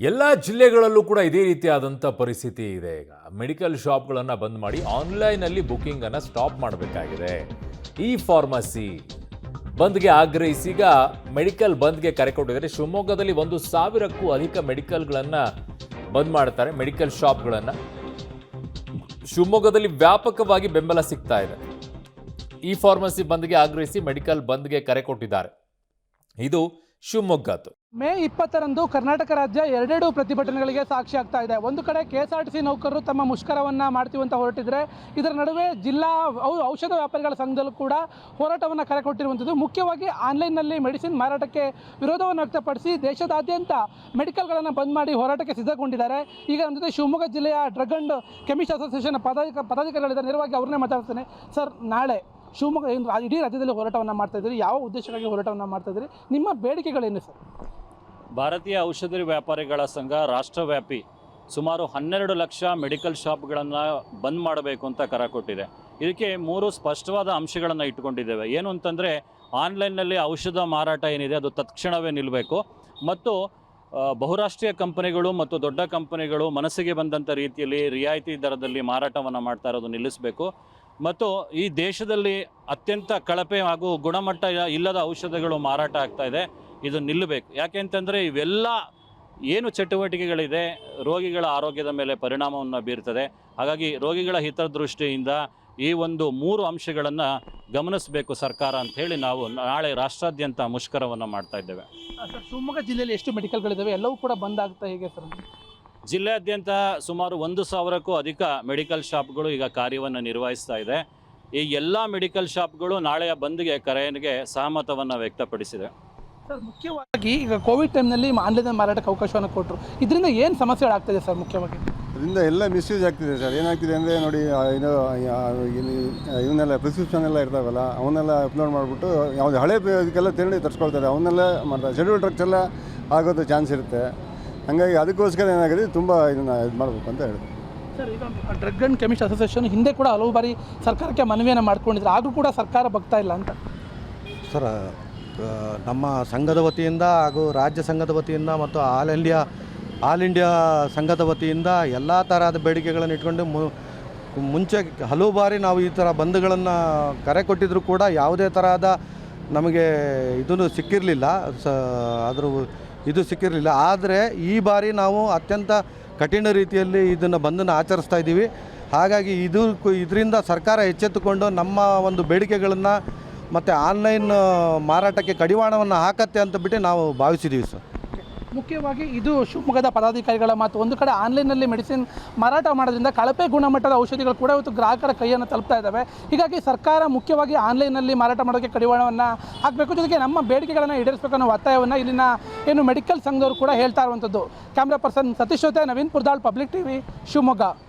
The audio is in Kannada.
ಎಲ್ಲ ಜಿಲ್ಲೆಗಳಲ್ಲೂ ಕೂಡ ಇದೇ ರೀತಿಯಾದಂಥ ಪರಿಸ್ಥಿತಿ ಇದೆ. ಈಗ ಮೆಡಿಕಲ್ ಶಾಪ್ಗಳನ್ನು ಬಂದ್ ಮಾಡಿ ಆನ್ಲೈನಲ್ಲಿ ಬುಕ್ಕಿಂಗನ್ನು ಸ್ಟಾಪ್ ಮಾಡಬೇಕಾಗಿದೆ. ಈ ಫಾರ್ಮಸಿ ಬಂದ್ಗೆ ಆಗ್ರಹಿಸಿ ಈಗ ಮೆಡಿಕಲ್ ಬಂದ್ಗೆ ಕರೆ ಕೊಟ್ಟಿದ್ದಾರೆ. ಶಿವಮೊಗ್ಗದಲ್ಲಿ 1,000ಕ್ಕೂ ಅಧಿಕ ಮೆಡಿಕಲ್ಗಳನ್ನು ಬಂದ್ ಮಾಡ್ತಾರೆ. ಮೆಡಿಕಲ್ ಶಾಪ್ಗಳನ್ನು ಶಿವಮೊಗ್ಗದಲ್ಲಿ ವ್ಯಾಪಕವಾಗಿ ಬೆಂಬಲ ಸಿಗ್ತಾ ಇದೆ. ಈ ಫಾರ್ಮಸಿ ಬಂದ್ಗೆ ಆಗ್ರಹಿಸಿ ಮೆಡಿಕಲ್ ಬಂದ್ಗೆ ಕರೆ ಕೊಟ್ಟಿದ್ದಾರೆ. ಇದು ಶಿವಮೊಗ್ಗದ್ದು. ಮೇ 20ರಂದು ಕರ್ನಾಟಕ ರಾಜ್ಯ ಎರಡೆರಡು ಪ್ರತಿಭಟನೆಗಳಿಗೆ ಸಾಕ್ಷಿ ಆಗ್ತಾ ಇದೆ. ಒಂದು ಕಡೆ KSRTC ನೌಕರರು ತಮ್ಮ ಮುಷ್ಕರವನ್ನು ಮಾಡ್ತೀವಿ ಅಂತ ಹೊರಟಿದ್ರೆ, ಇದರ ನಡುವೆ ಜಿಲ್ಲಾ ಔಷಧ ವ್ಯಾಪಾರಿಗಳ ಸಂಘದಲ್ಲೂ ಕೂಡ ಹೋರಾಟವನ್ನು ಕರೆ ಕೊಟ್ಟಿರುವಂಥದ್ದು. ಮುಖ್ಯವಾಗಿ ಆನ್ಲೈನ್ನಲ್ಲಿ ಮೆಡಿಸಿನ್ ಮಾರಾಟಕ್ಕೆ ವಿರೋಧವನ್ನು ವ್ಯಕ್ತಪಡಿಸಿ ದೇಶದಾದ್ಯಂತ ಮೆಡಿಕಲ್ಗಳನ್ನು ಬಂದ್ ಮಾಡಿ ಹೋರಾಟಕ್ಕೆ ಸಿದ್ಧಗೊಂಡಿದ್ದಾರೆ. ಈಗ ನಮ್ಮ ಜೊತೆ ಶಿವಮೊಗ್ಗ ಜಿಲ್ಲೆಯ ಡ್ರಗ್ ಆ್ಯಂಡ್ ಕೆಮಿಸ್ಟ್ ಅಸೋಸಿಯೇಷನ್ ಪದಾಧಿಕಾರಿಗಳಿದ್ದಾರೆ. ನೇರವಾಗಿ ಅವ್ರನ್ನೇ ಮಾತಾಡ್ತೇನೆ. ಸರ್, ನಾಳೆ ಶಿವಮೊಗ್ಗ ಇಡೀ ರಾಜ್ಯದಲ್ಲಿ ಹೋರಾಟವನ್ನು ಮಾಡ್ತಾಯಿದ್ದೀರಿ. ಯಾವ ಉದ್ದೇಶಕ್ಕಾಗಿ ಹೋರಾಟವನ್ನು ಮಾಡ್ತಾಯಿದ್ದೀರಿ? ನಿಮ್ಮ ಬೇಡಿಕೆಗಳೇನು ಸರ್? ಭಾರತೀಯ ಔಷಧಿ ವ್ಯಾಪಾರಿಗಳ ಸಂಘ ರಾಷ್ಟ್ರವ್ಯಾಪಿ ಸುಮಾರು 12 ಲಕ್ಷ ಮೆಡಿಕಲ್ ಶಾಪ್ಗಳನ್ನು ಬಂದ್ ಮಾಡಬೇಕು ಅಂತ ಕರೆ ಕೊಟ್ಟಿದೆ. ಇದಕ್ಕೆ 3 ಸ್ಪಷ್ಟವಾದ ಅಂಶಗಳನ್ನು ಇಟ್ಕೊಂಡಿದ್ದೇವೆ. ಏನು ಅಂತಂದರೆ, ಆನ್ಲೈನ್ನಲ್ಲಿ ಔಷಧ ಮಾರಾಟ ಏನಿದೆ ಅದು ತತ್ಕ್ಷಣವೇ ನಿಲ್ಲಬೇಕು, ಮತ್ತು ಬಹುರಾಷ್ಟ್ರೀಯ ಕಂಪನಿಗಳು ಮತ್ತು ದೊಡ್ಡ ಕಂಪನಿಗಳು ಮನಸ್ಸಿಗೆ ಬಂದಂಥ ರೀತಿಯಲ್ಲಿ ರಿಯಾಯಿತಿ ದರದಲ್ಲಿ ಮಾರಾಟವನ್ನು ಮಾಡ್ತಾ ಇರೋದು ನಿಲ್ಲಿಸಬೇಕು, ಮತ್ತು ಈ ದೇಶದಲ್ಲಿ ಅತ್ಯಂತ ಕಳಪೆ ಹಾಗೂ ಗುಣಮಟ್ಟ ಇಲ್ಲದ ಔಷಧಗಳು ಮಾರಾಟ ಆಗ್ತಾ ಇದೆ, ಇದು ನಿಲ್ಲಬೇಕು. ಯಾಕೆ ಅಂತಂದರೆ ಇವೆಲ್ಲ ಏನು ಚಟುವಟಿಕೆಗಳಿದೆ ರೋಗಿಗಳ ಆರೋಗ್ಯದ ಮೇಲೆ ಪರಿಣಾಮವನ್ನು ಬೀರ್ತದೆ. ಹಾಗಾಗಿ ರೋಗಿಗಳ ಹಿತದೃಷ್ಟಿಯಿಂದ ಈ ಒಂದು 3 ಅಂಶಗಳನ್ನು ಗಮನಿಸಬೇಕು ಸರ್ಕಾರ ಅಂತ ಹೇಳಿ ನಾವು ನಾಳೆ ರಾಷ್ಟ್ರಾದ್ಯಂತ ಮುಷ್ಕರವನ್ನು ಮಾಡ್ತಾ ಇದ್ದೇವೆ. ಸರ್, ಶಿವಮೊಗ್ಗ ಜಿಲ್ಲೆಯಲ್ಲಿ ಎಷ್ಟು ಮೆಡಿಕಲ್ಗಳಿದ್ದಾವೆ? ಎಲ್ಲವೂ ಕೂಡ ಬಂದ್ ಆಗ್ತಾ ಹೇಗೆ ಸರ್? ಜಿಲ್ಲೆಯಾದ್ಯಂತ ಸುಮಾರು 1,000ಕ್ಕೂ ಅಧಿಕ ಮೆಡಿಕಲ್ ಶಾಪ್ಗಳು ಈಗ ಕಾರ್ಯವನ್ನು ನಿರ್ವಹಿಸ್ತಾ ಇದೆ. ಈ ಎಲ್ಲ ಮೆಡಿಕಲ್ ಶಾಪ್ಗಳು ನಾಳೆಯ ಬಂದ್ಗೆ ಕರೆಗೆ ಸಹಮತವನ್ನು ವ್ಯಕ್ತಪಡಿಸಿದೆ. ಸರ್, ಮುಖ್ಯವಾಗಿ ಈಗ ಕೋವಿಡ್ ಟೈಮ್ನಲ್ಲಿ ಆನ್ಲೈನ್ ಮಾರಾಟಕ್ಕೆ ಅವಕಾಶವನ್ನು ಕೊಟ್ಟರು. ಇದರಿಂದ ಏನು ಸಮಸ್ಯೆಗಳಾಗ್ತದೆ ಸರ್? ಮುಖ್ಯವಾಗಿ ಅದರಿಂದ ಎಲ್ಲ ಮಿಸ್ಯೂಸ್ ಆಗ್ತಿದೆ ಸರ್. ಏನಾಗ್ತಿದೆ ಅಂದರೆ ನೋಡಿ, ಇದು ಇವನ್ನೆಲ್ಲ ಪ್ರಿಸ್ಕ್ರಿಪ್ಷನ್ ಎಲ್ಲ ಇರ್ತಾವಲ್ಲ, ಅವನ್ನೆಲ್ಲ ಅಪ್ಲೋಡ್ ಮಾಡಿಬಿಟ್ಟು ಯಾವುದು ಹಳೆ ಇದಕ್ಕೆಲ್ಲ ತಿಂಡಿ ತರಿಸ್ಕೊಳ್ತಾರೆ, ಅವನ್ನೆಲ್ಲ ಮಾಡ್ತಾರೆ. ಶೆಡ್ಯೂಲ್ ಡ್ರಗ್ಸ್ ಎಲ್ಲ ಆಗೋದು ಚಾನ್ಸ್ ಇರುತ್ತೆ. ಹಾಗಾಗಿ ಅದಕ್ಕೋಸ್ಕರ ಏನಾಗಿದೆ, ತುಂಬ ಇದನ್ನು ಇದು ಮಾಡಬೇಕು ಅಂತ ಹೇಳ್ತೀನಿ ಸರ್. ಈಗ ಡ್ರಗ್ ಆ್ಯಂಡ್ ಕೆಮಿಸ್ಟ್ ಅಸೋಸಿಯೇಷನ್ ಹಿಂದೆ ಕೂಡ ಹಲವು ಬಾರಿ ಸರ್ಕಾರಕ್ಕೆ ಮನವಿಯನ್ನು ಮಾಡ್ಕೊಂಡಿದ್ರು, ಆದರೂ ಕೂಡ ಸರ್ಕಾರ ಬಗ್ತಾ ಇಲ್ಲ ಅಂತ. ಸರ್, ನಮ್ಮ ಸಂಘದ ವತಿಯಿಂದ ಹಾಗೂ ರಾಜ್ಯ ಸಂಘದ ವತಿಯಿಂದ ಮತ್ತು ಆಲ್ ಇಂಡಿಯಾ ಸಂಘದ ವತಿಯಿಂದ ಎಲ್ಲ ತರಹದ ಬೇಡಿಕೆಗಳನ್ನು ಇಟ್ಕೊಂಡು ಮುಂಚೆ ಹಲವು ಬಾರಿ ನಾವು ಈ ಥರ ಬಂದ್ಗಳನ್ನು ಕರೆ ಕೊಟ್ಟಿದ್ದರೂ ಕೂಡ ಯಾವುದೇ ತರಹದ ನಮಗೆ ಇದನ್ನು ಸಿಕ್ಕಿರಲಿಲ್ಲ, ಇದು ಸಿಕ್ಕಿರಲಿಲ್ಲ. ಆದರೆ ಈ ಬಾರಿ ನಾವು ಅತ್ಯಂತ ಕಠಿಣ ರೀತಿಯಲ್ಲಿ ಇದನ್ನು ಬಂದನ್ನು ಆಚರಿಸ್ತಾ ಇದ್ದೀವಿ. ಹಾಗಾಗಿ ಇದರಿಂದ ಸರ್ಕಾರ ಎಚ್ಚೆತ್ತುಕೊಂಡು ನಮ್ಮ ಒಂದು ಬೇಡಿಕೆಗಳನ್ನು ಮತ್ತು ಆನ್ಲೈನ್ ಮಾರಾಟಕ್ಕೆ ಕಡಿವಾಣವನ್ನು ಹಾಕತ್ತೆ ಅಂತ ಬಿಟ್ಟು ನಾವು ಭಾವಿಸಿದ್ದೀವಿ ಸರ್. ಮುಖ್ಯವಾಗಿ ಇದು ಶಿವಮೊಗ್ಗದ ಪದಾಧಿಕಾರಿಗಳ ಮಾತು. ಒಂದು ಕಡೆ ಆನ್ಲೈನ್ನಲ್ಲಿ ಮೆಡಿಸಿನ್ ಮಾರಾಟ ಮಾಡೋದ್ರಿಂದ ಕಳಪೆ ಗುಣಮಟ್ಟದ ಔಷಧಿಗಳು ಕೂಡ ಇವತ್ತು ಗ್ರಾಹಕರ ಕೈಯನ್ನು ತಲುಪ್ತಾ ಇದ್ದಾವೆ. ಹೀಗಾಗಿ ಸರ್ಕಾರ ಮುಖ್ಯವಾಗಿ ಆನ್ಲೈನ್ನಲ್ಲಿ ಮಾರಾಟ ಮಾಡೋಕ್ಕೆ ಕಡಿವಾಣವನ್ನು ಹಾಕಬೇಕು, ಜೊತೆಗೆ ನಮ್ಮ ಬೇಡಿಕೆಗಳನ್ನು ಈಡೇರಿಸಬೇಕು ಅನ್ನೋ ಒತ್ತಾಯವನ್ನು ಇಲ್ಲಿನ ಮೆಡಿಕಲ್ ಸಂಘದವರು ಕೂಡ ಹೇಳ್ತಾ ಇರುವಂಥದ್ದು. ಕ್ಯಾಮ್ರಾ ಪರ್ಸನ್ ಸತೀಶ್ ಜೊತೆ ನವೀನ್ ಪುರ್ದಾಳ್, ಪಬ್ಲಿಕ್ ಟಿವಿ, ಶಿವಮೊಗ್ಗ.